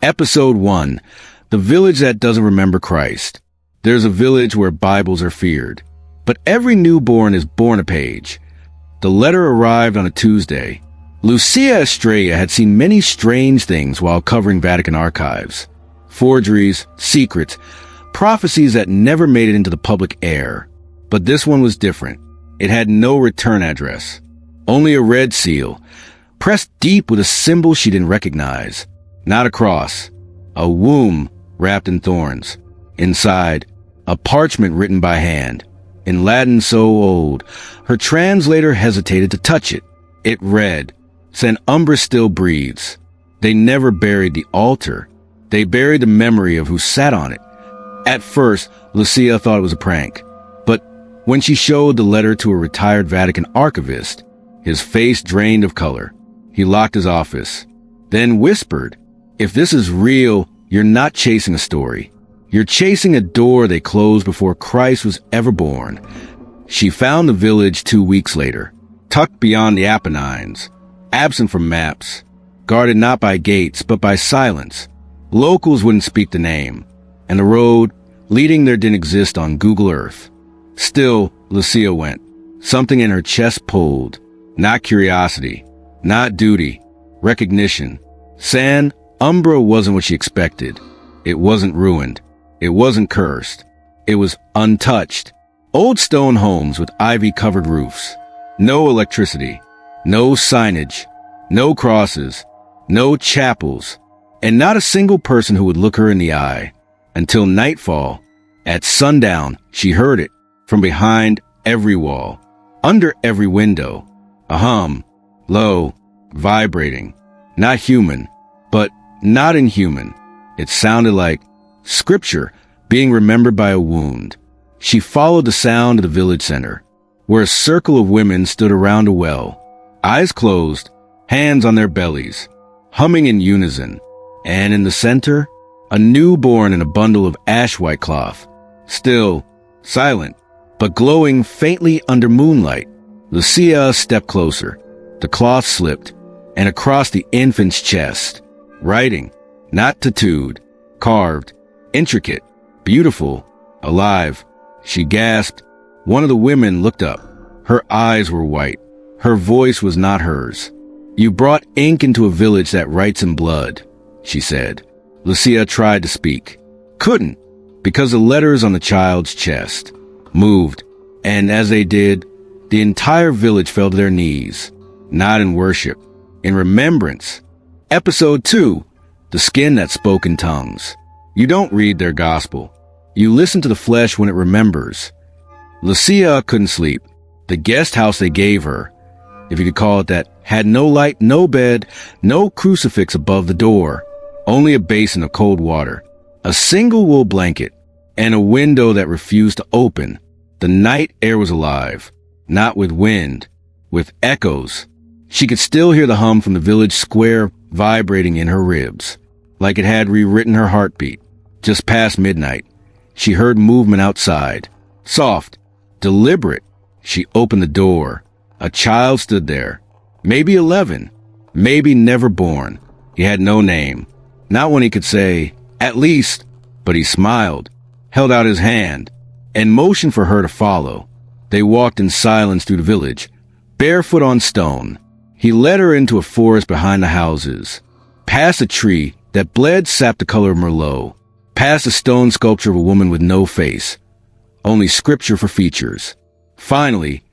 Episode 1. The Village That Doesn't Remember Christ. There's a village where Bibles are feared, but every newborn is born a page. The letter arrived on a Tuesday. Lucía Estrella had seen many strange things while covering Vatican archives. Forgeries, secrets, prophecies that never made it into the public air. But this one was different. It had no return address. Only a red seal, pressed deep with a symbol she didn't recognize. Not a cross. A womb wrapped in thorns. Inside, a parchment written by hand. In Latin so old, her translator hesitated to touch it. It read, "San Umbra still breathes." They never buried the altar. They buried the memory of who sat on it. At first, Lucía thought it was a prank. But when she showed the letter to a retired Vatican archivist, his face drained of color. He locked his office, then whispered, "If this is real, you're not chasing a story. You're chasing a door they closed before Christ was ever born." She found the village 2 weeks later, tucked beyond the Apennines, absent from maps, guarded not by gates but by silence. Locals wouldn't speak the name, and the road leading there didn't exist on Google Earth. Still, Lucía went. Something in her chest pulled. Not curiosity, not duty, recognition. San Umbra wasn't what she expected. It wasn't ruined. It wasn't cursed. It was untouched. Old stone homes with ivy-covered roofs. No electricity. No signage. No crosses. No chapels. And not a single person who would look her in the eye. Until nightfall. At sundown, she heard it. From behind every wall. Under every window. A hum. Low. Vibrating. Not human. But not inhuman. It sounded like scripture being remembered by a wound. She followed the sound to the village center, where a circle of women stood around a well, eyes closed, hands on their bellies, humming in unison. And in the center, a newborn in a bundle of ash-white cloth, still, silent, but glowing faintly under moonlight. Lucía stepped closer. The cloth slipped, and across the infant's chest, writing, not tattooed, carved, intricate, beautiful, alive. She gasped. One of the women looked up. Her eyes were white. Her voice was not hers. "You brought ink into a village that writes in blood," she said. Lucía tried to speak. Couldn't, because the letters on the child's chest moved, and as they did, the entire village fell to their knees, not in worship, in remembrance. Episode 2. The Skin That Spoke in Tongues. You don't read their gospel. You listen to the flesh when it remembers. Lucía couldn't sleep. The guest house they gave her, if you could call it that, had no light, no bed, no crucifix above the door, only a basin of cold water, a single wool blanket, and a window that refused to open. The night air was alive, not with wind, with echoes. She could still hear the hum from the village square vibrating in her ribs, like it had rewritten her heartbeat. Just past midnight, she heard movement outside. Soft, deliberate. She opened the door. A child stood there. Maybe 11. Maybe never born. He had no name. Not one he could say, "At least," but he smiled, held out his hand, and motioned for her to follow. They walked in silence through the village, barefoot on stone. He led her into a forest behind the houses, past a tree that bled sap the color of Merlot, past a stone sculpture of a woman with no face, only scripture for features. Finally,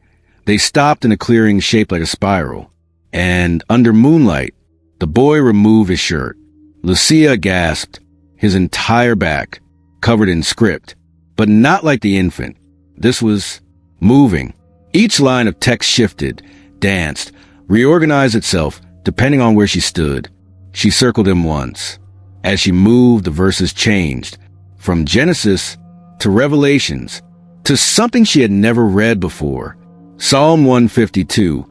they stopped in a clearing shaped like a spiral, and under moonlight, the boy removed his shirt. Lucía gasped, his entire back covered in script, but not like the infant. This was moving. Each line of text shifted, danced, reorganized itself depending on where she stood. She circled him once. As she moved, the verses changed, from Genesis to Revelations, to something she had never read before. Psalm 152,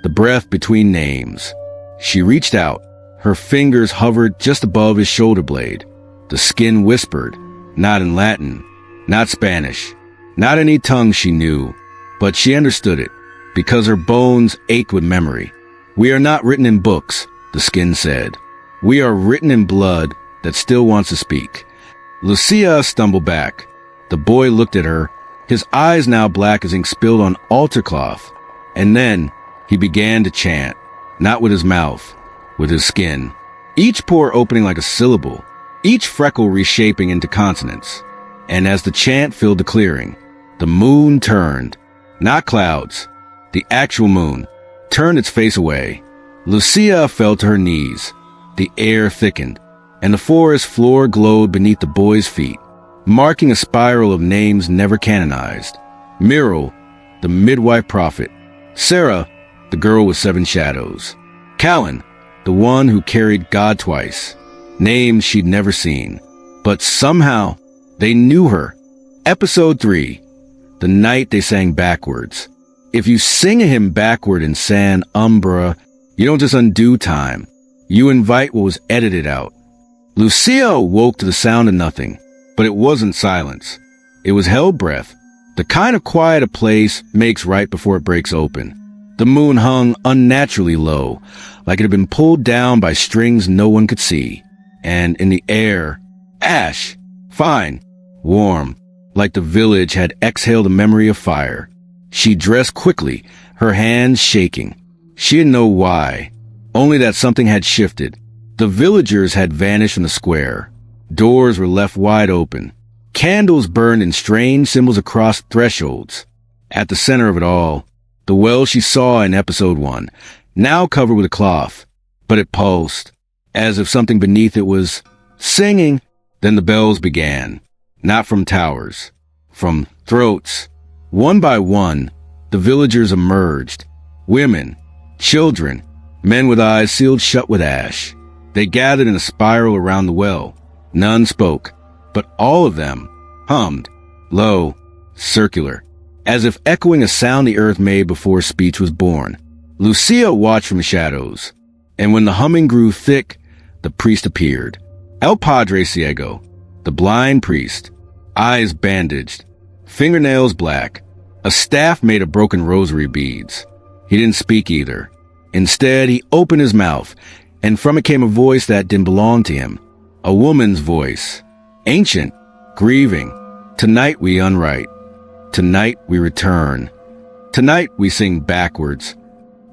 the breath between names. She reached out. Her fingers hovered just above his shoulder blade. The skin whispered, not in Latin, not Spanish, not any tongue she knew, but she understood it, because her bones ached with memory. "We are not written in books," the skin said. "We are written in blood that still wants to speak. Lucía stumbled back. The boy looked at her, his eyes now black as ink spilled on altar cloth. And then he began to chant, not with his mouth, with his skin. Each pore opening like a syllable, each freckle reshaping into consonants. And as the chant filled the clearing, the moon turned. Not clouds, the actual moon, turned its face away. Lucía fell to her knees. The air thickened, and the forest floor glowed beneath the boy's feet, marking a spiral of names never canonized. Muriel, the midwife prophet. Sarah, the girl with 7 shadows. Callan, the one who carried God twice. Names she'd never seen. But somehow, they knew her. Episode 3. The night they sang backwards. If you sing a hymn backward in San Umbra, you don't just undo time. You invite what was edited out. Lucía woke to the sound of nothing, but it wasn't silence. It was held breath, the kind of quiet a place makes right before it breaks open. The moon hung unnaturally low, like it had been pulled down by strings no one could see. And in the air, ash, fine, warm, like the village had exhaled a memory of fire. She dressed quickly, her hands shaking. She didn't know why, only that something had shifted. The villagers had vanished from the square. Doors were left wide open. Candles burned in strange symbols across thresholds. At the center of it all, the well she saw in episode 1, now covered with a cloth, but it pulsed, as if something beneath it was singing. Then the bells began. Not from towers, from throats. One by one, the villagers emerged. Women, children, men with eyes sealed shut with ash. They gathered in a spiral around the well. None spoke, but all of them hummed, low, circular, as if echoing a sound the earth made before speech was born. Lucía watched from the shadows, and when the humming grew thick, the priest appeared. El Padre Ciego, the blind priest, eyes bandaged, fingernails black, a staff made of broken rosary beads. He didn't speak either. Instead, he opened his mouth, and from it came a voice that didn't belong to him. A woman's voice, ancient, grieving. Tonight we unwrite. Tonight we return. Tonight we sing backwards.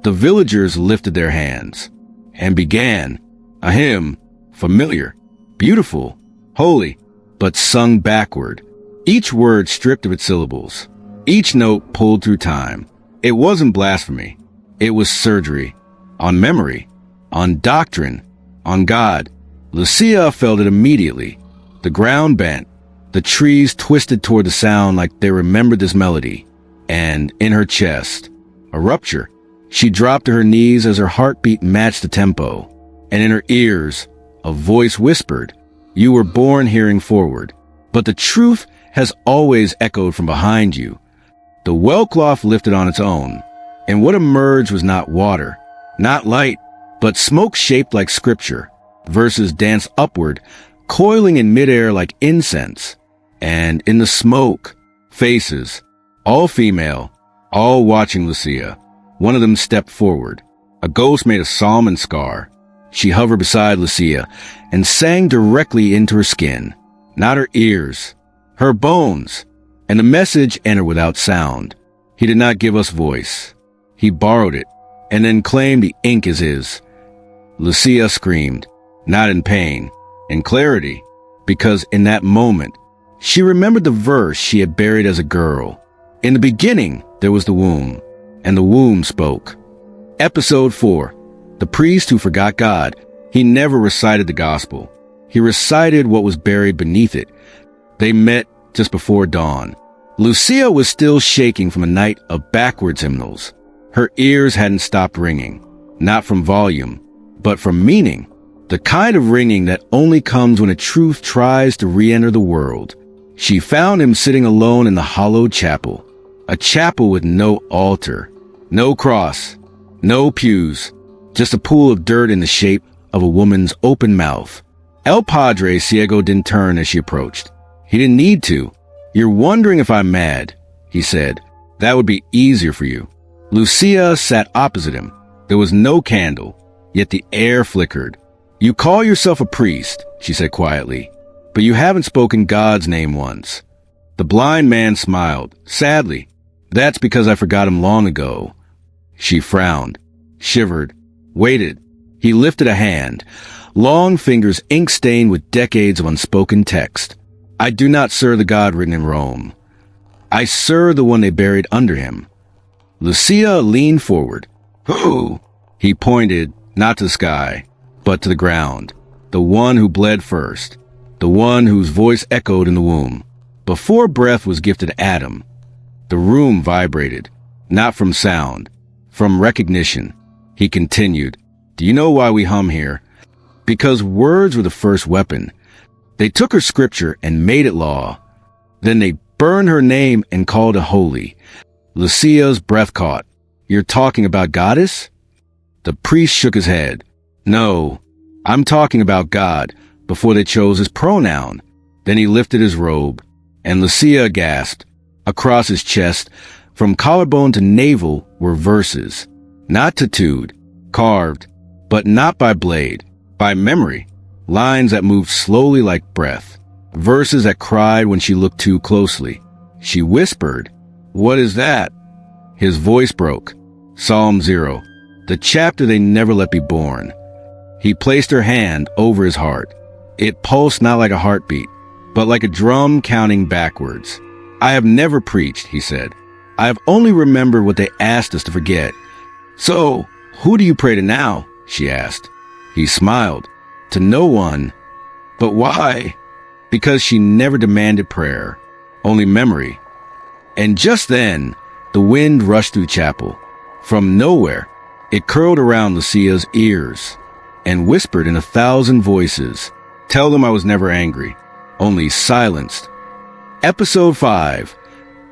The villagers lifted their hands and began a hymn, familiar, beautiful, holy, but sung backward. Each word stripped of its syllables. Each note pulled through time. It wasn't blasphemy. It was surgery. On memory. On doctrine. On God. Lucía felt it immediately. The ground bent. The trees twisted toward the sound like they remembered this melody. And in her chest, a rupture. She dropped to her knees as her heartbeat matched the tempo. And in her ears, a voice whispered, "You were born hearing forward, but the truth has always echoed from behind you." The well cloth lifted on its own, and what emerged was not water, not light, but smoke shaped like scripture. Verses danced upward, coiling in midair like incense. And in the smoke, faces, all female, all watching Lucía. One of them stepped forward. A ghost made a psalm and scar. She hovered beside Lucía and sang directly into her skin, not her ears, her bones, and the message entered without sound. He did not give us voice. He borrowed it, and then claimed the ink is his. Lucía screamed, not in pain, in clarity, because in that moment, she remembered the verse she had buried as a girl. In the beginning, there was the womb, and the womb spoke. Episode 4. The priest who forgot God. He never recited the gospel. He recited what was buried beneath it. They met just before dawn. Lucía was still shaking from a night of backwards hymnals. Her ears hadn't stopped ringing, not from volume, but from meaning. The kind of ringing that only comes when a truth tries to re-enter the world. She found him sitting alone in the hollowed chapel. A chapel with no altar, no cross, no pews, just a pool of dirt in the shape of a woman's open mouth. El Padre Ciego didn't turn as she approached. He didn't need to. "You're wondering if I'm mad," he said. "That would be easier for you." Lucía sat opposite him. There was no candle, yet the air flickered. "You call yourself a priest," she said quietly, "but you haven't spoken God's name once." The blind man smiled, sadly. "That's because I forgot him long ago." She frowned, shivered, waited. He lifted a hand, long fingers ink-stained with decades of unspoken text. "I do not serve the God written in Rome. I serve the one they buried under him." Lucía leaned forward. "Who?" He pointed, not to the sky, but to the ground. The one who bled first. The one whose voice echoed in the womb. Before breath was gifted Adam. The room vibrated, not from sound, from recognition. He continued, "Do you know why we hum here? Because words were the first weapon. They took her scripture and made it law. Then they burned her name and called it holy." Lucía's breath caught. "You're talking about goddess?" The priest shook his head. "No, I'm talking about God before they chose his pronoun." Then he lifted his robe, and Lucía gasped. Across his chest, from collarbone to navel, were verses. Not tattooed, carved, but not by blade, by memory. Lines that moved slowly like breath. Verses that cried when she looked too closely. She whispered, "What is that?" His voice broke. Psalm 0, the chapter they never let be born. He placed her hand over his heart. It pulsed not like a heartbeat, but like a drum counting backwards. "I have never preached," he said. "I have only remembered what they asked us to forget." "So, who do you pray to now?" she asked. He smiled. "To no one." "But why?" "Because she never demanded prayer, only memory." And just then, the wind rushed through chapel. From nowhere, it curled around Lucía's ears and whispered in 1,000 voices, "Tell them I was never angry, only silenced." Episode 5.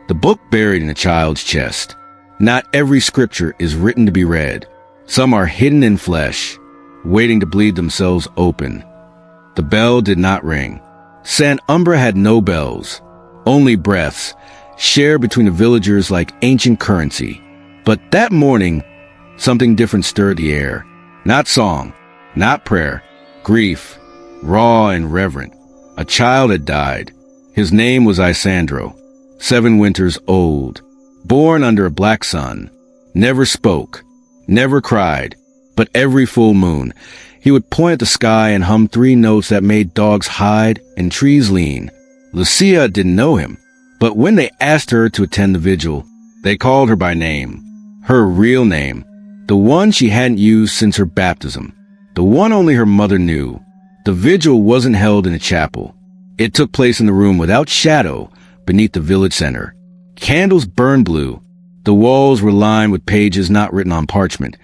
The book buried in a child's chest. Not every scripture is written to be read. Some are hidden in flesh, waiting to bleed themselves open. The bell did not ring. Sant Umbra had no bells, only breaths, shared between the villagers like ancient currency. But that morning, something different stirred the air. Not song, not prayer, grief, raw and reverent. A child had died. His name was Isandro, 7 winters old, born under a black sun. Never spoke, never cried, but every full moon, he would point at the sky and hum 3 notes that made dogs hide and trees lean. Lucía didn't know him, but when they asked her to attend the vigil, they called her by name. Her real name, the one she hadn't used since her baptism, the one only her mother knew. The vigil wasn't held in a chapel. It took place in the room without shadow beneath the village center. Candles burned blue. The walls were lined with pages not written on parchment,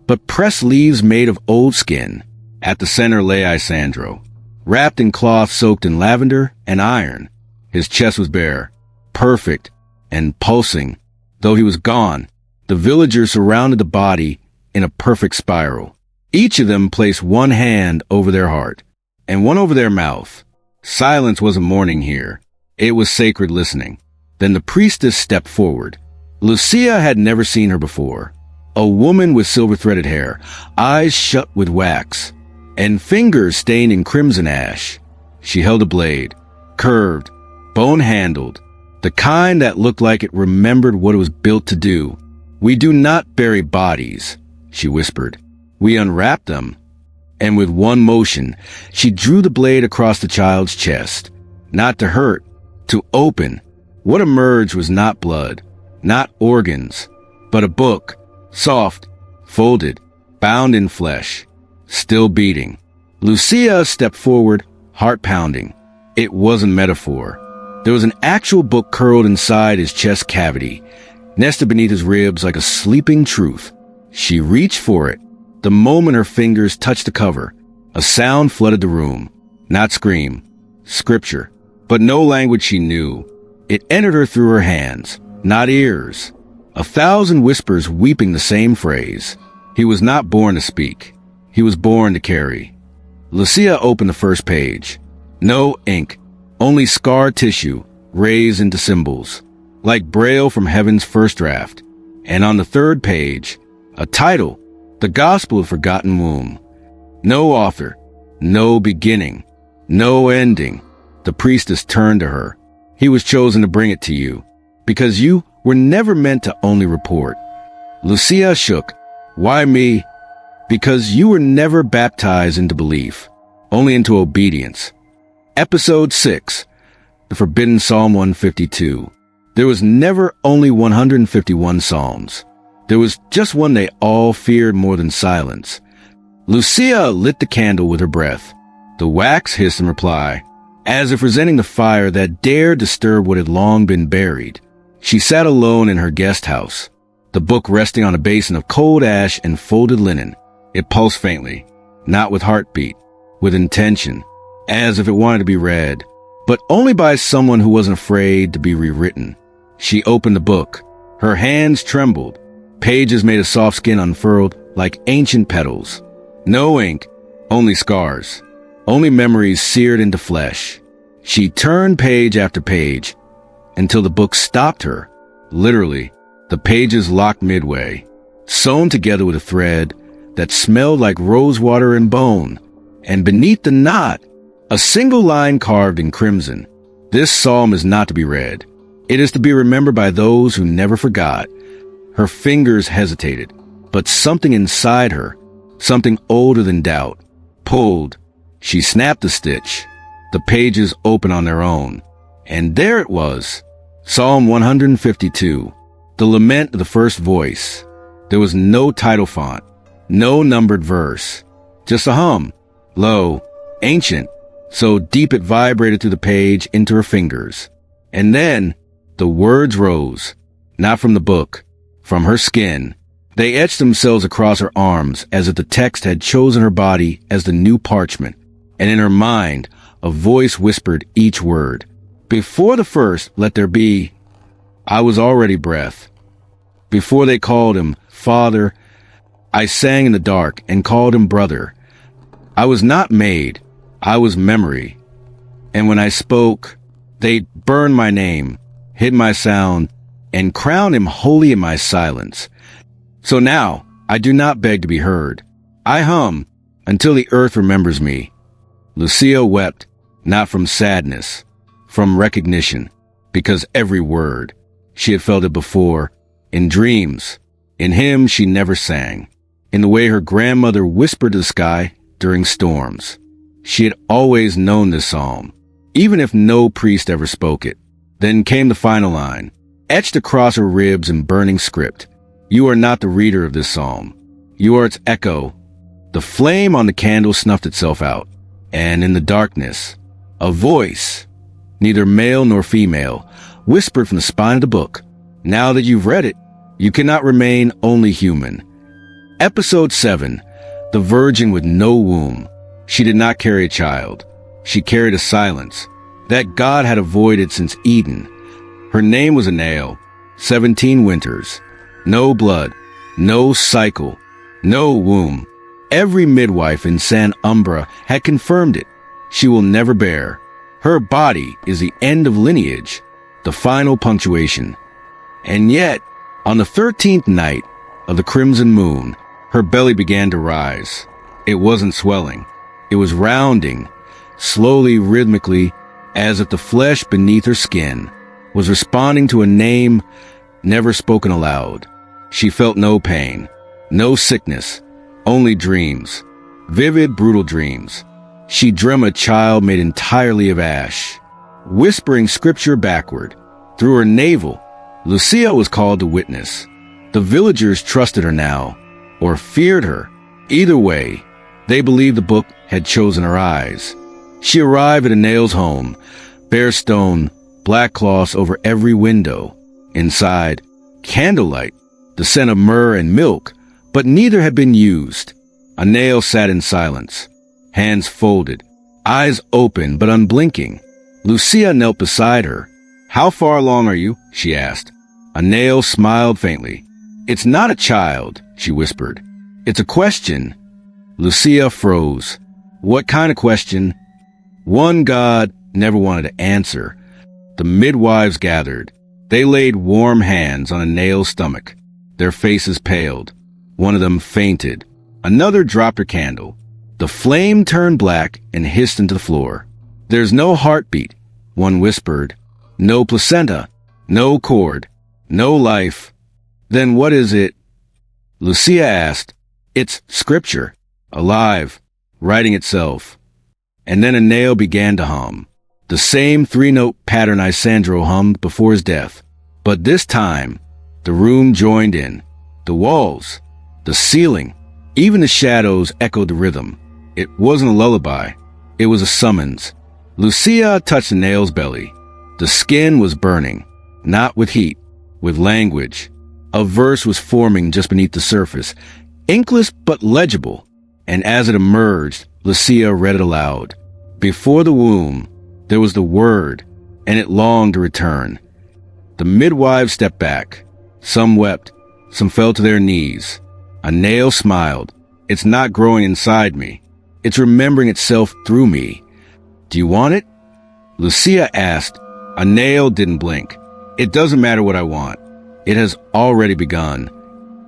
but pressed leaves made of old skin. At the center lay Isandro, wrapped in cloth soaked in lavender and iron. His chest was bare, perfect, and pulsing. Though he was gone, the villagers surrounded the body in a perfect spiral. Each of them placed one hand over their heart and one over their mouth. Silence wasn't mourning here. It was sacred listening. Then the priestess stepped forward. Lucía had never seen her before. A woman with silver-threaded hair, eyes shut with wax, and fingers stained in crimson ash. She held a blade, curved, bone-handled, the kind that looked like it remembered what it was built to do. "We do not bury bodies," she whispered. "We unwrap them." And with one motion, she drew the blade across the child's chest. Not to hurt, to open. What emerged was not blood, not organs, but a book, soft, folded, bound in flesh, still beating. Lucía stepped forward, heart pounding. It wasn't metaphor. There was an actual book curled inside his chest cavity, nested beneath his ribs like a sleeping truth. She reached for it. The moment her fingers touched the cover, a sound flooded the room. Not scream, scripture, but no language she knew. It entered her through her hands, not ears. 1,000 whispers weeping the same phrase. He was not born to speak. He was born to carry. Lucía opened the first page. No ink, only scar tissue, raised into symbols, like Braille from heaven's first draft. And on the third page, a title, The Gospel of Forgotten Womb. No author, No beginning. No ending. The priestess turned to her. He was chosen to bring it to you, because you were never meant to only report. Lucía shook. Why me? Because you were never baptized into belief, only into obedience. Episode 6. The Forbidden Psalm 152. There was never only 151 psalms. There was just one they all feared more than silence. Lucía lit the candle with her breath. The wax hissed in reply, as if resenting the fire that dared disturb what had long been buried. She sat alone in her guest house, the book resting on a basin of cold ash and folded linen. It pulsed faintly, not with heartbeat, with intention, as if it wanted to be read, but only by someone who wasn't afraid to be rewritten. She opened the book. Her hands trembled. Pages made of soft skin unfurled like ancient petals. No ink, only scars, only memories seared into flesh. She turned page after page until the book stopped her. Literally, the pages locked midway, sewn together with a thread that smelled like rosewater and bone. And beneath the knot, a single line carved in crimson. This psalm is not to be read. It is to be remembered by those who never forgot. Her fingers hesitated, but something inside her, something older than doubt, pulled. She snapped the stitch. The pages opened on their own. And there it was, Psalm 152, the lament of the first voice. There was no title font, no numbered verse, just a hum, low, ancient, so deep it vibrated through the page into her fingers. And then the words rose, not from the book, from her skin. They etched themselves across her arms as if the text had chosen her body as the new parchment. And in her mind, a voice whispered each word. Before the first, let there be, I was already breath. Before they called him Father, I sang in the dark and called him brother. I was not made, I was memory. And when I spoke, they burned my name, hid my sound, and crowned him holy in my silence. So now, I do not beg to be heard. I hum until the earth remembers me. Lucía wept, not from sadness, from recognition, because every word, she had felt it before, in dreams, in hymns she never sang, in the way her grandmother whispered to the sky during storms. She had always known this psalm, even if no priest ever spoke it. Then came the final line, etched across her ribs in burning script. You are not the reader of this psalm. You are its echo. The flame on the candle snuffed itself out, and in the darkness, a voice, neither male nor female, whispered from the spine of the book, now that you've read it, you cannot remain only human. Episode 7. The Virgin with no womb. She did not carry a child. She carried a silence that God had avoided since Eden. Her name was a nail. 17 winters. No blood. No cycle. No womb. Every midwife in San Umbra had confirmed it. She will never bear. Her body is the end of lineage, the final punctuation. And yet, on the 13th night of the crimson moon, her belly began to rise. It wasn't swelling. It was rounding, slowly, rhythmically, as if the flesh beneath her skin was responding to a name never spoken aloud. She felt no pain, no sickness, only dreams, vivid, brutal dreams. She dreamt a child made entirely of ash, whispering scripture backward. Through her navel, Lucía was called to witness. The villagers trusted her now, or feared her. Either way, they believed the book had chosen her eyes. She arrived at a nail's home, bare stone, black cloths over every window. Inside, candlelight, the scent of myrrh and milk, but neither had been used. A nail sat in silence, hands folded, eyes open but unblinking. Lucía knelt beside her. How far along are you? She asked. A nail smiled faintly. It's not a child, she whispered. It's a question. Lucía froze. What kind of question? One God never wanted to answer. The midwives gathered. They laid warm hands on a nail's stomach. Their faces paled. One of them fainted. Another dropped her candle. The flame turned black and hissed into the floor. "There's no heartbeat," one whispered. "No placenta, no cord, no life. Then what is it?" Lucía asked. "It's scripture, alive, writing itself." And then a nail began to hum, the same three-note pattern Isandro hummed before his death. But this time, the room joined in. The walls, the ceiling, even the shadows echoed the rhythm. It wasn't a lullaby. It was a summons. Lucía touched the nail's belly. The skin was burning, not with heat, with language. A verse was forming just beneath the surface, inkless but legible, and as it emerged, Lucía read it aloud. Before the womb, there was the word, and it longed to return. The midwives stepped back. Some wept, some fell to their knees. A nail smiled. "It's not growing inside me. It's remembering itself through me. Do you want it?" Lucía asked. A nail didn't blink. "It doesn't matter what I want. It has already begun."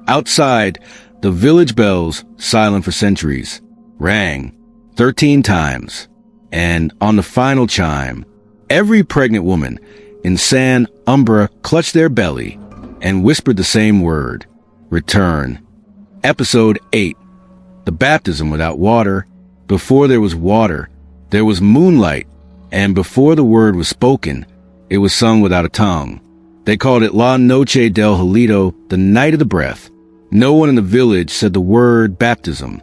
Outside, the village bells, silent for centuries, rang 13 times. And on the final chime, every pregnant woman in San Umbra clutched their belly and whispered the same word: return. Episode 8. The baptism without water. Before there was water, there was moonlight, and before the word was spoken, it was sung without a tongue. They called it La Noche del Gelito, the night of the breath. No one in the village said the word baptism.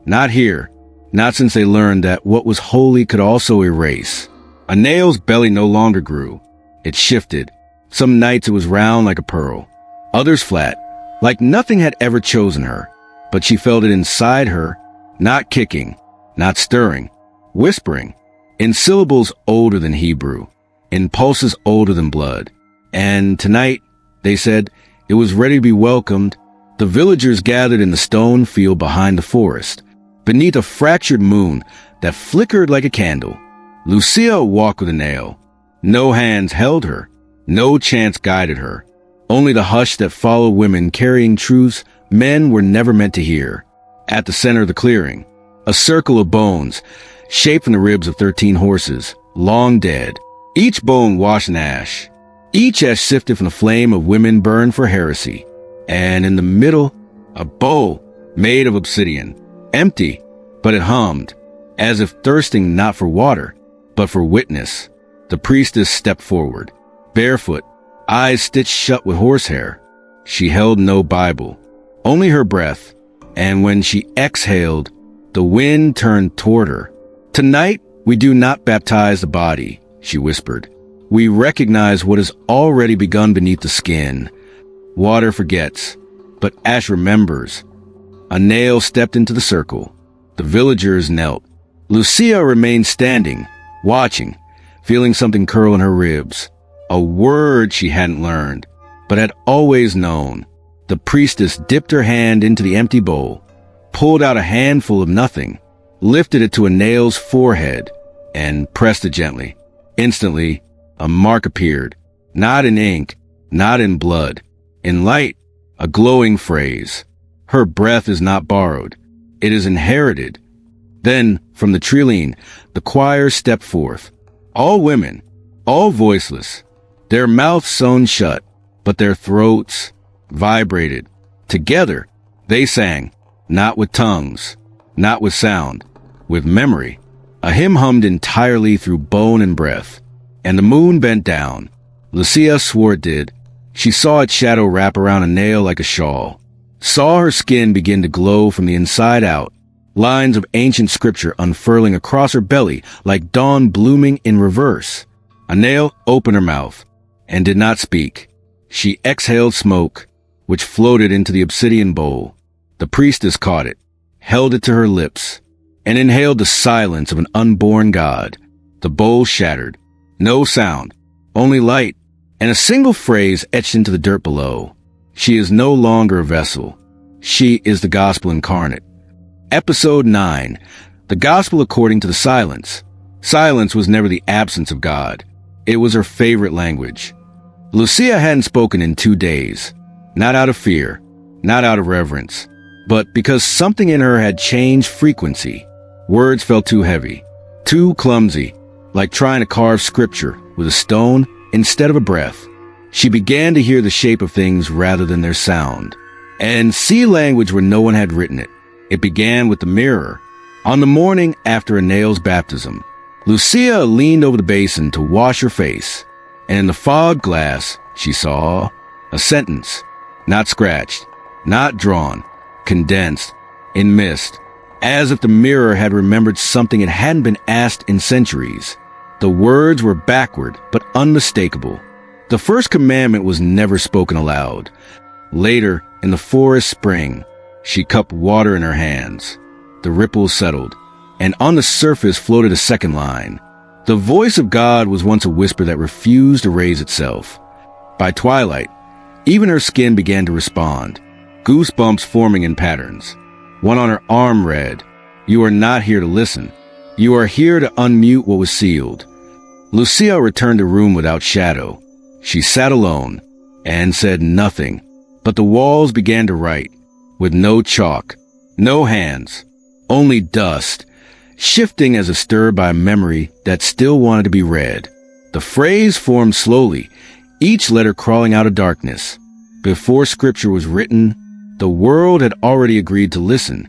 Not here, not since they learned that what was holy could also erase. A nail's belly no longer grew. It shifted. Some nights it was round like a pearl, others flat, like nothing had ever chosen her. But she felt it inside her, not kicking, not stirring, whispering, in syllables older than Hebrew, in pulses older than blood. And tonight, they said, it was ready to be welcomed. The villagers gathered in the stone field behind the forest, beneath a fractured moon that flickered like a candle. Lucía walked with a nail. No hands held her. No chance guided her. Only the hush that followed women carrying truths men were never meant to hear. At the center of the clearing, a circle of bones, shaped from the ribs of 13 horses, long dead, each bone washed in ash, each as sifted from the flame of women burned for heresy. And in the middle, a bowl made of obsidian, empty, but it hummed, as if thirsting not for water, but for witness. The priestess stepped forward, barefoot, eyes stitched shut with horsehair. She held no Bible, only her breath, and when she exhaled, the wind turned toward her. "Tonight, we do not baptize the body," she whispered. "We recognize what has already begun beneath the skin. Water forgets, but ash remembers." A nail stepped into the circle. The villagers knelt. Lucía remained standing, watching, feeling something curl in her ribs. A word she hadn't learned, but had always known. The priestess dipped her hand into the empty bowl, pulled out a handful of nothing, lifted it to a nail's forehead, and pressed it gently. Instantly, a mark appeared, not in ink, not in blood. In light, a glowing phrase. Her breath is not borrowed. It is inherited. Then, from the trilene, the choir stepped forth. All women, all voiceless, their mouths sewn shut, but their throats vibrated. Together, they sang, not with tongues, not with sound, with memory. A hymn hummed entirely through bone and breath, and the moon bent down. Lucía swore it did. She saw its shadow wrap around a nail like a shawl, saw her skin begin to glow from the inside out, lines of ancient scripture unfurling across her belly like dawn blooming in reverse. A nail opened her mouth and did not speak. She exhaled smoke, which floated into the obsidian bowl. The priestess caught it, held it to her lips, and inhaled the silence of an unborn god. The bowl shattered. No sound, only light, and a single phrase etched into the dirt below. She is no longer a vessel. She is the gospel incarnate. Episode 9. The gospel according to the silence. Silence was never the absence of God. It was her favorite language. Lucía hadn't spoken in 2 days. Not out of fear, not out of reverence, but because something in her had changed frequency. Words felt too heavy, too clumsy, like trying to carve scripture with a stone instead of a breath. She began to hear the shape of things rather than their sound, and see language where no one had written it. It began with the mirror. On the morning after Anel's baptism, Lucía leaned over the basin to wash her face, and in the fogged glass, she saw a sentence, not scratched, not drawn, condensed, in mist, as if the mirror had remembered something it hadn't been asked in centuries. The words were backward, but unmistakable. The first commandment was never spoken aloud. Later, in the forest spring, she cupped water in her hands. The ripples settled, and on the surface floated a second line. The voice of God was once a whisper that refused to raise itself. By twilight, even her skin began to respond, goosebumps forming in patterns. One on her arm read, "You are not here to listen. You are here to unmute what was sealed." Lucía returned to the room without shadow. She sat alone and said nothing, but the walls began to write, with no chalk, no hands, only dust, shifting as if stirred by a memory that still wanted to be read. The phrase formed slowly, each letter crawling out of darkness. Before scripture was written, the world had already agreed to listen.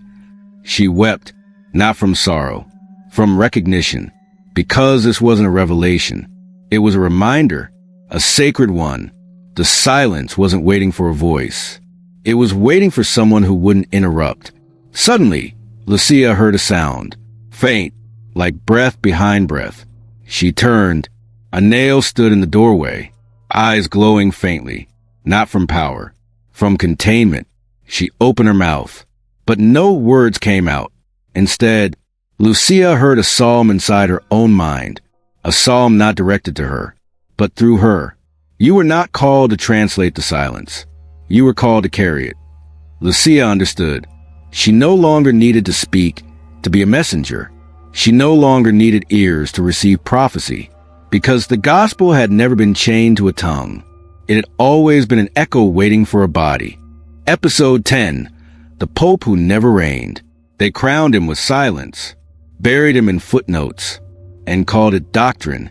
She wept, not from sorrow, from recognition, because this wasn't a revelation. It was a reminder, a sacred one. The silence wasn't waiting for a voice. It was waiting for someone who wouldn't interrupt. Suddenly, Lucía heard a sound, faint, like breath behind breath. She turned. Anel stood in the doorway, eyes glowing faintly, not from power, from containment. She opened her mouth, but no words came out. Instead, Lucía heard a psalm inside her own mind, a psalm not directed to her, but through her. You were not called to translate the silence. You were called to carry it. Lucía understood. She no longer needed to speak, to be a messenger. She no longer needed ears to receive prophecy, because the gospel had never been chained to a tongue. It had always been an echo waiting for a body. Episode 10, The Pope Who Never Reigned. They crowned him with silence, buried him in footnotes, and called it doctrine.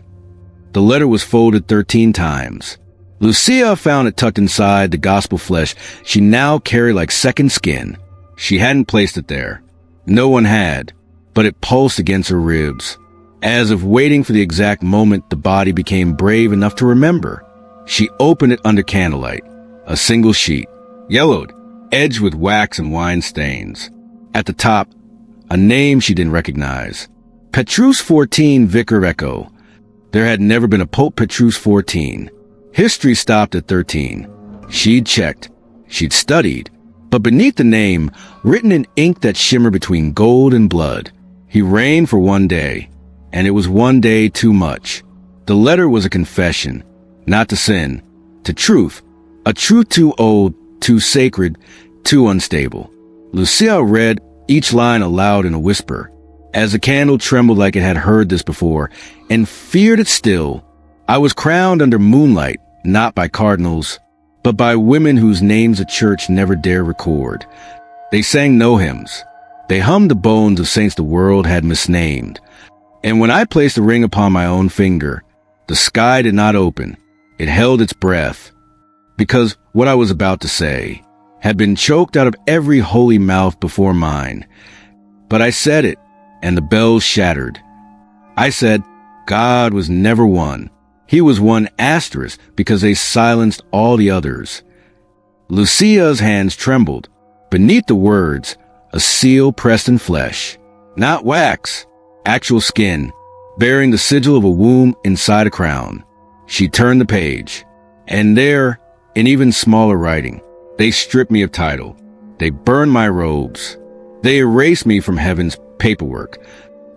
The letter was folded 13 times. Lucía found it tucked inside the gospel flesh she now carried like second skin. She hadn't placed it there. No one had, but it pulsed against her ribs, as if waiting for the exact moment the body became brave enough to remember. She opened it under candlelight, a single sheet, yellowed, edged with wax and wine stains. At the top, a name she didn't recognize. Petrus 14, Vicar of Echo. There had never been a Pope Petrus 14. History stopped at 13. She'd checked. She'd studied. But beneath the name, written in ink that shimmered between gold and blood, he reigned for one day, and it was one day too much. The letter was a confession, not to sin, to truth, a truth too old, too sacred, too unstable. Lucía read each line aloud in a whisper, as the candle trembled like it had heard this before, and feared it still. I was crowned under moonlight, not by cardinals, but by women whose names the church never dare record. They sang no hymns. They hummed the bones of saints the world had misnamed. And when I placed the ring upon my own finger, the sky did not open. It held its breath, because what I was about to say had been choked out of every holy mouth before mine. But I said it, and the bells shattered. I said, God was never one. He was one asterisk because they silenced all the others. Lucía's hands trembled. Beneath the words, a seal pressed in flesh. Not wax, actual skin, bearing the sigil of a womb inside a crown. She turned the page, and there, in even smaller writing, they stripped me of title. They burned my robes. They erased me from heaven's paperwork.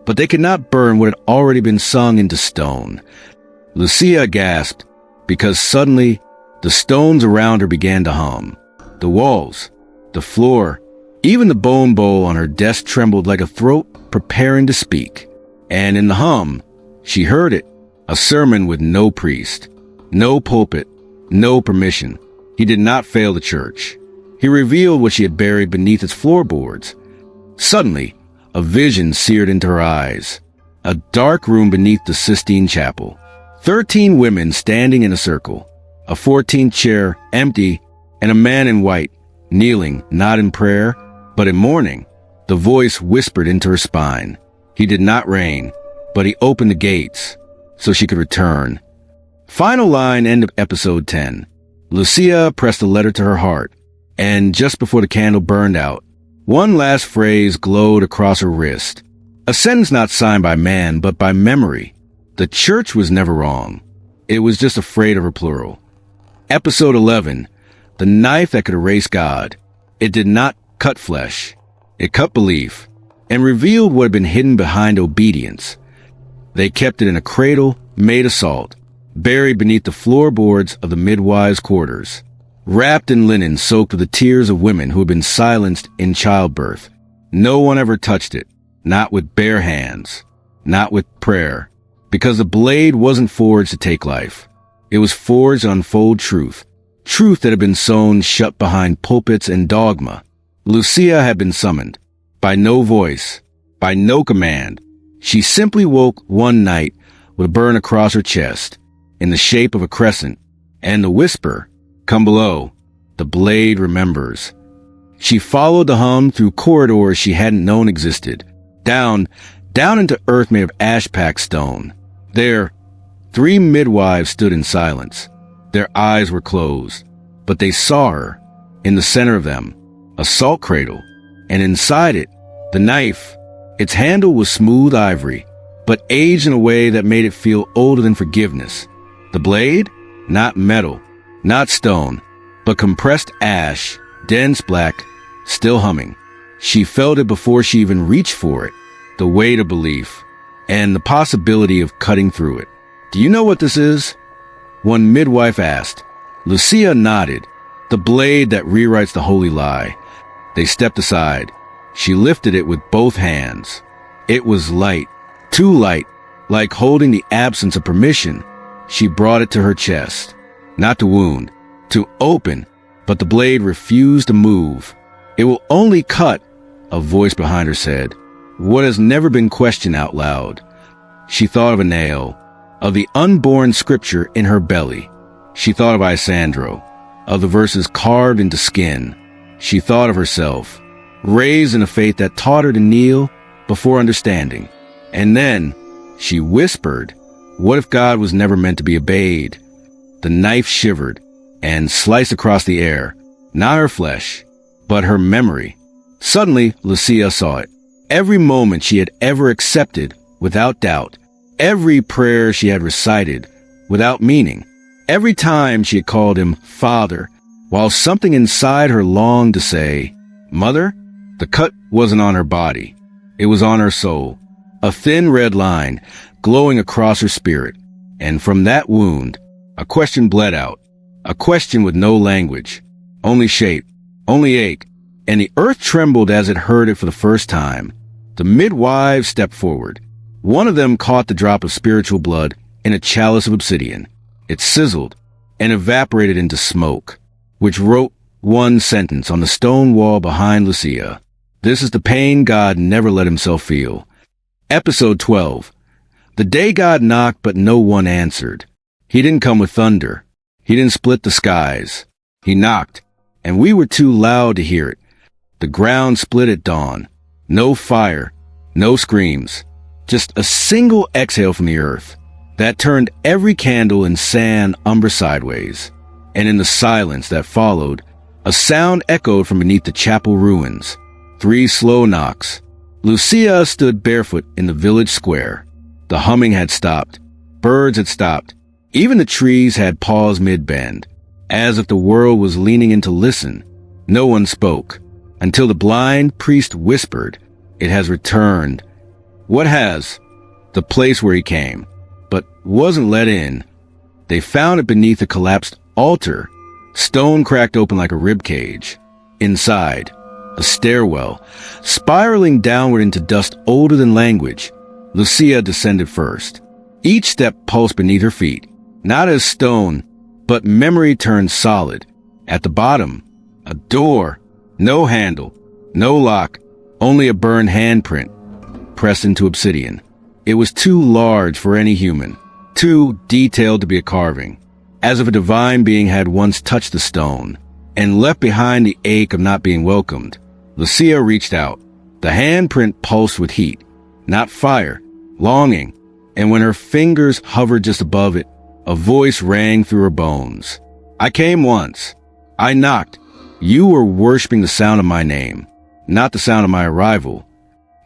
But they could not burn what had already been sung into stone. Lucía gasped, because suddenly the stones around her began to hum. The walls, the floor, even the bone bowl on her desk trembled like a throat preparing to speak. And in the hum, she heard it, a sermon with no priest, no pulpit, no permission. He did not fail the church. He revealed what she had buried beneath its floorboards. Suddenly, A vision seared into her eyes. A dark room beneath the Sistine Chapel. 13 women standing in a circle. A 14th chair empty, and a man in white, kneeling, not in prayer, but in mourning. The voice whispered into her spine. He did not reign, but he opened the gates so she could return. Final line, end of episode 10. Lucía pressed a letter to her heart, and just before the candle burned out, one last phrase glowed across her wrist. A sentence not signed by man, but by memory. The church was never wrong. It was just afraid of her plural. Episode 11. The knife that could erase God. It did not cut flesh. It cut belief, and revealed what had been hidden behind obedience. They kept it in a cradle made of salt, buried beneath the floorboards of the midwives' quarters, wrapped in linen soaked with the tears of women who had been silenced in childbirth. No one ever touched it, not with bare hands, not with prayer, because the blade wasn't forged to take life. It was forged to unfold truth, truth that had been sewn shut behind pulpits and dogma. Lucía had been summoned, by no voice, by no command. She simply woke one night with a burn across her chest, in the shape of a crescent, and the whisper, "Come below, the blade remembers." She followed the hum through corridors she hadn't known existed, down into earth made of ash-packed stone. There, 3 midwives stood in silence. Their eyes were closed, but they saw her. In the center of them, a salt cradle, and inside it, the knife. Its handle was smooth ivory, but aged in a way that made it feel older than forgiveness. The blade? Not metal, not stone, but compressed ash, dense black, still humming. She felt it before she even reached for it, the weight of belief, and the possibility of cutting through it. "Do you know what this is?" one midwife asked. Lucía nodded. "The blade that rewrites the holy lie." They stepped aside. She lifted it with both hands. It was light, too light, like holding the absence of permission. She brought it to her chest, not to wound, to open, but the blade refused to move. "It will only cut," a voice behind her said, what has never been questioned out loud. She thought of a nail, of the unborn scripture in her belly. She thought of Isandro, of the verses carved into skin. She thought of herself, raised in a faith that taught her to kneel before understanding. And then she whispered, "What if God was never meant to be obeyed?" The knife shivered and sliced across the air, not her flesh, but her memory. Suddenly, Lucía saw it. Every moment she had ever accepted without doubt, every prayer she had recited without meaning, every time she had called him Father, while something inside her longed to say, Mother. The cut wasn't on her body. It was on her soul, a thin red line glowing across her spirit. And from that wound, a question bled out, a question with no language, only shape, only ache, and the earth trembled as it heard it for the first time. The midwives stepped forward. One of them caught the drop of spiritual blood in a chalice of obsidian. It sizzled and evaporated into smoke, which wrote one sentence on the stone wall behind Lucía. This is the pain God never let himself feel. Episode 12. The day God knocked, but no one answered. He didn't come with thunder. He didn't split the skies. He knocked, and we were too loud to hear it. The ground split at dawn. No fire, no screams, just a single exhale from the earth that turned every candle in sand umber sideways. And in the silence that followed, a sound echoed from beneath the chapel ruins. 3 slow knocks. Lucía stood barefoot in the village square. The humming had stopped. Birds had stopped. Even the trees had paused mid-bend, as if the world was leaning in to listen. No one spoke, until the blind priest whispered, "It has returned." What has? The place where he came, but wasn't let in. They found it beneath a collapsed altar, stone cracked open like a rib cage. Inside, a stairwell, spiraling downward into dust older than language. Lucía descended first. Each step pulsed beneath her feet, not as stone, but memory turned solid. At the bottom, a door, no handle, no lock, only a burned handprint, pressed into obsidian. It was too large for any human, too detailed to be a carving, as if a divine being had once touched the stone and left behind the ache of not being welcomed. Lucía reached out. The handprint pulsed with heat, not fire, longing, and when her fingers hovered just above it, a voice rang through her bones. I came once. I knocked. You were worshiping the sound of my name, not the sound of my arrival.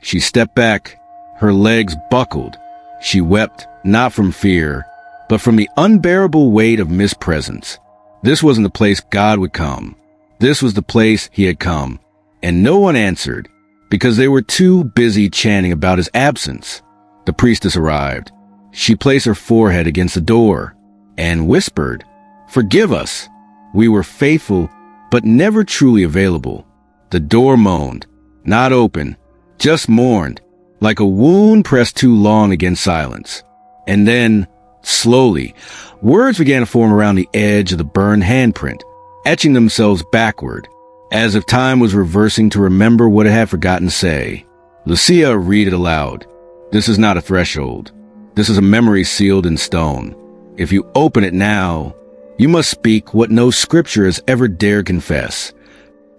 She stepped back. Her legs buckled. She wept, not from fear, but from the unbearable weight of mispresence. This wasn't the place God would come. This was the place he had come. And no one answered, because they were too busy chanting about his absence. The priestess arrived. She placed her forehead against the door and whispered, "Forgive us. We were faithful, but never truly available." The door moaned, not open, just mourned, like a wound pressed too long against silence. And then, slowly, words began to form around the edge of the burned handprint, etching themselves backward, as if time was reversing to remember what it had forgotten to say. Lucía read it aloud. This is not a threshold. This is a memory sealed in stone. If you open it now, you must speak what no scripture has ever dared confess.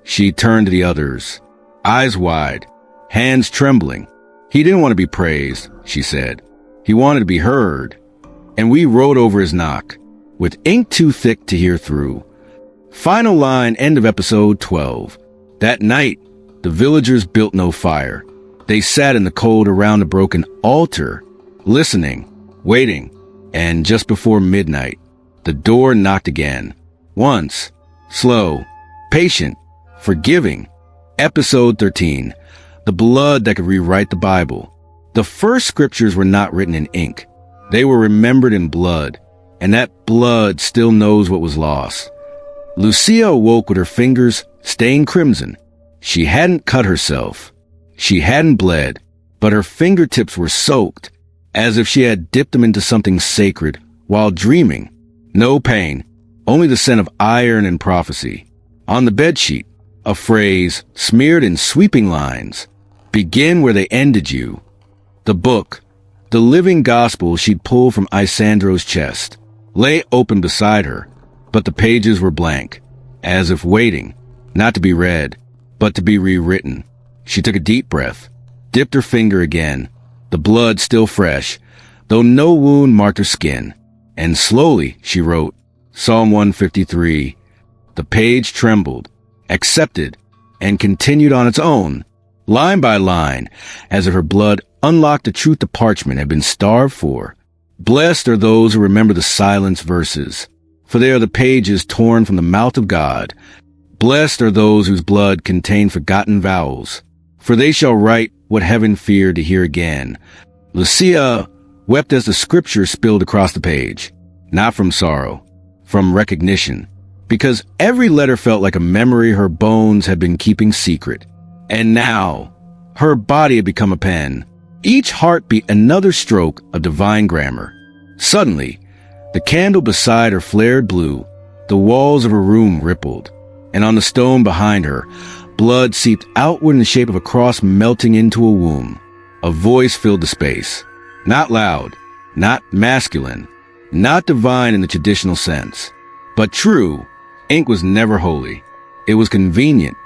She turned to the others, eyes wide, hands trembling. He didn't want to be praised, she said. He wanted to be heard. And we wrote over his knock, with ink too thick to hear through. Final line, end of episode 12. That night, the villagers built no fire. They sat in the cold around the broken altar, listening, waiting, and just before midnight, the door knocked again. Once, slow, patient, forgiving. Episode 13. The blood that could rewrite the Bible. The first scriptures were not written in ink. They were remembered in blood, and that blood still knows what was lost. Lucía awoke with her fingers stained crimson. She hadn't cut herself. She hadn't bled, but her fingertips were soaked, as if she had dipped them into something sacred while dreaming. No pain, only the scent of iron and prophecy. On the bedsheet, a phrase smeared in sweeping lines. Begin where they ended you. The book, the living gospel she'd pulled from Isandro's chest, lay open beside her, but the pages were blank, as if waiting, not to be read, but to be rewritten. She took a deep breath, dipped her finger again, the blood still fresh, though no wound marked her skin, and slowly she wrote, Psalm 153. The page trembled, accepted, and continued on its own, line by line, as if her blood unlocked the truth the parchment had been starved for. Blessed are those who remember the silenced verses, for they are the pages torn from the mouth of God. Blessed are those whose blood contained forgotten vowels, for they shall write what heaven feared to hear again. Lucía wept as the scripture spilled across the page, not from sorrow, from recognition, because every letter felt like a memory her bones had been keeping secret. And now, her body had become a pen, each heartbeat another stroke of divine grammar. Suddenly, the candle beside her flared blue, the walls of her room rippled, and on the stone behind her, blood seeped outward in the shape of a cross melting into a womb. A voice filled the space, not loud, not masculine, not divine in the traditional sense, but true. Ink was never holy. It was convenient.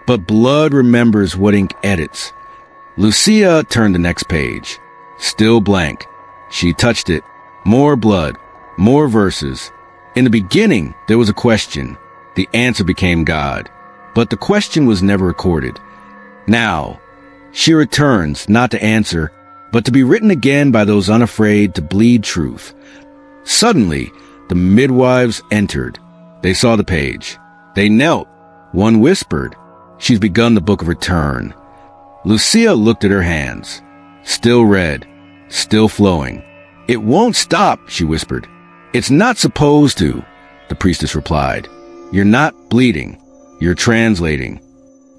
But blood remembers what ink edits. Lucía turned the next page. Still blank. She touched it. More blood. More verses. In the beginning, there was a question. The answer became God. But the question was never recorded. Now, she returns not to answer, but to be written again by those unafraid to bleed truth. Suddenly, the midwives entered. They saw the page. They knelt. One whispered, She's begun the book of return. Lucía looked at her hands. Still red. Still flowing. It won't stop, she whispered. It's not supposed to, the priestess replied. You're not bleeding. You're translating.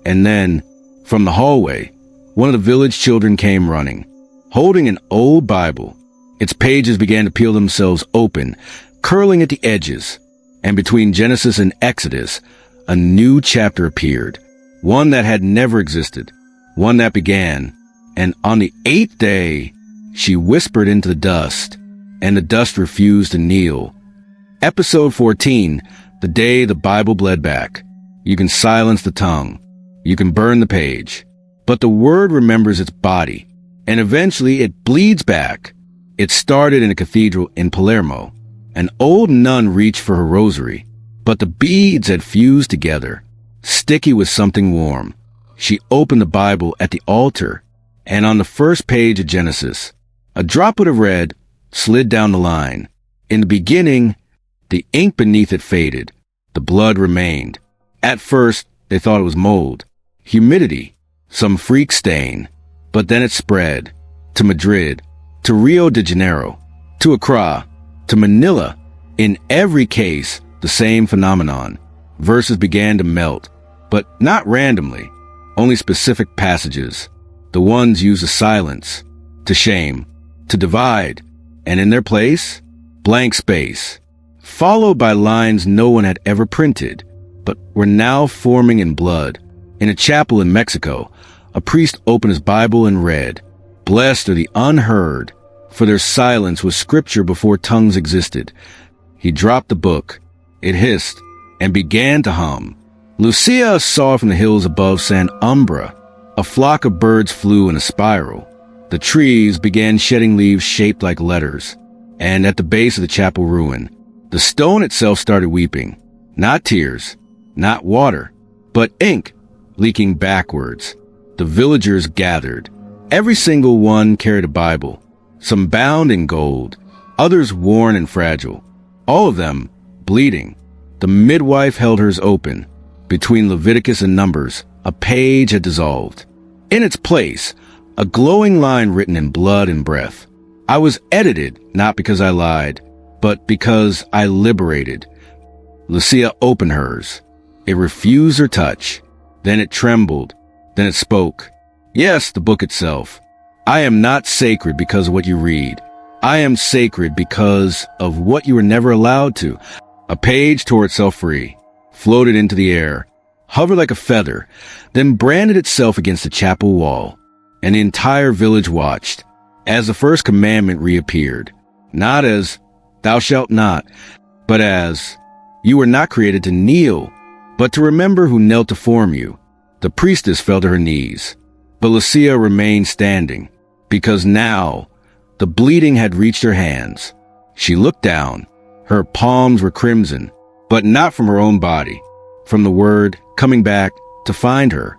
And then, from the hallway, one of the village children came running, holding an old Bible. Its pages began to peel themselves open, curling at the edges. And between Genesis and Exodus, a new chapter appeared. One that had never existed. One that began, And on the 8th day, she whispered into the dust, and the dust refused to kneel. Episode 14, the day the Bible bled back. You can silence the tongue. You can burn the page. But the word remembers its body, and eventually it bleeds back. It started in a cathedral in Palermo. An old nun reached for her rosary, but the beads had fused together, sticky with something warm. She opened the Bible at the altar, and on the first page of Genesis, a droplet of red slid down the line. In the beginning, the ink beneath it faded. The blood remained. At first, they thought it was mold, humidity, some freak stain. But then it spread to Madrid, to Rio de Janeiro, to Accra, to Manila. In every case, the same phenomenon. Verses began to melt, but not randomly, only specific passages. The ones used to silence, to shame, to divide, and in their place, blank space, followed by lines no one had ever printed, but were now forming in blood. In a chapel in Mexico, a priest opened his Bible and read, "Blessed are the unheard, for their silence was scripture before tongues existed." He dropped the book. It hissed and began to hum. Lucía saw from the hills above San Umbra. A flock of birds flew in a spiral. The trees began shedding leaves shaped like letters. And at the base of the chapel ruin, the stone itself started weeping. Not tears, not water, but ink leaking backwards. The villagers gathered. Every single one carried a Bible, some bound in gold, others worn and fragile, all of them bleeding. The midwife held hers open. Between Leviticus and Numbers, a page had dissolved. In its place, a glowing line written in blood and breath. I was edited, not because I lied, but because I liberated. Lucía opened hers. It refused her touch. Then it trembled. Then it spoke. Yes, the book itself. I am not sacred because of what you read. I am sacred because of what you were never allowed to. A page tore itself free, floated into the air, hovered like a feather, then branded itself against the chapel wall. And the entire village watched as the first commandment reappeared, not as "thou shalt not," but as "you were not created to kneel, but to remember who knelt to form you." The priestess fell to her knees, but Lucía remained standing, because now the bleeding had reached her hands. She looked down. Her palms were crimson, but not from her own body, from the word coming back to find her.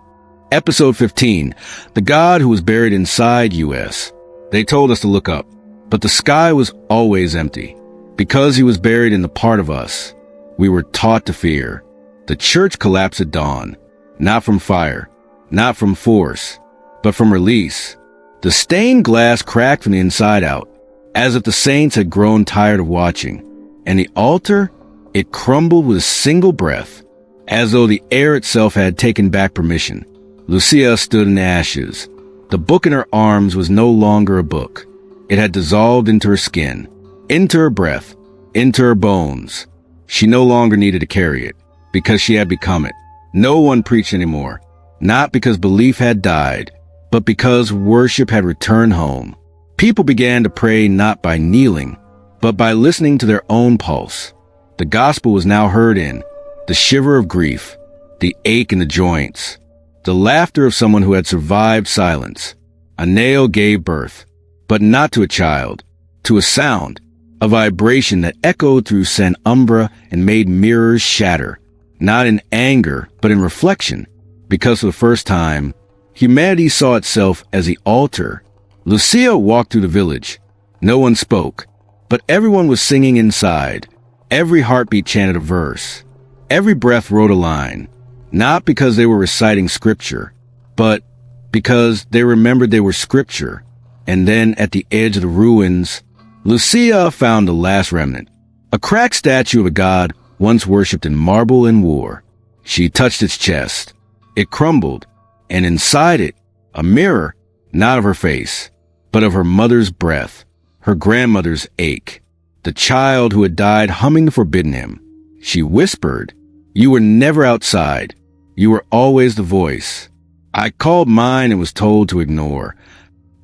Episode 15, the God who was buried inside us. They told us to look up, but the sky was always empty. Because he was buried in the part of us, we were taught to fear. The church collapsed at dawn, not from fire, not from force, but from release. The stained glass cracked from the inside out, as if the saints had grown tired of watching. And the altar, it crumbled with a single breath, as though the air itself had taken back permission. Lucía stood in the ashes. The book in her arms was no longer a book. It had dissolved into her skin, into her breath, into her bones. She no longer needed to carry it, because she had become it. No one preached anymore, not because belief had died, but because worship had returned home. People began to pray not by kneeling, but by listening to their own pulse. The gospel was now heard in the shiver of grief, the ache in the joints, the laughter of someone who had survived silence. A nail gave birth, but not to a child, to a sound, a vibration that echoed through San Umbra and made mirrors shatter, not in anger, but in reflection, because for the first time, humanity saw itself as the altar. Lucía walked through the village. No one spoke, but everyone was singing inside. Every heartbeat chanted a verse. Every breath wrote a line, not because they were reciting scripture, but because they remembered they were scripture. And then at the edge of the ruins, Lucía found the last remnant, a cracked statue of a god once worshipped in marble and war. She touched its chest. It crumbled, and inside it, a mirror, not of her face, but of her mother's breath, her grandmother's ache, the child who had died humming the forbidden hymn. She whispered, "You were never outside. You were always the voice." I called mine and was told to ignore.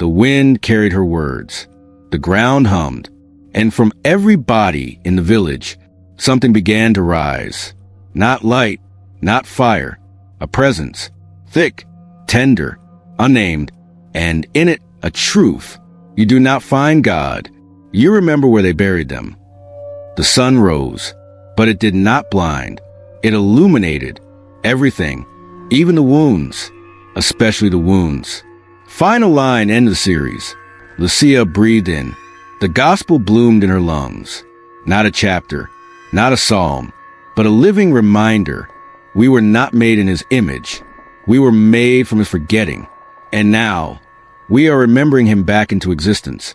The wind carried her words. The ground hummed. And from every body in the village, something began to rise. Not light, not fire, a presence, thick, tender, unnamed, and in it a truth. You do not find God. You remember where they buried them. The sun rose, but it did not blind. It illuminated everything, even the wounds, especially the wounds. Final line, end of the series. Lucía breathed in. The gospel bloomed in her lungs. Not a chapter, not a psalm, but a living reminder. We were not made in his image. We were made from his forgetting. And now, we are remembering him back into existence.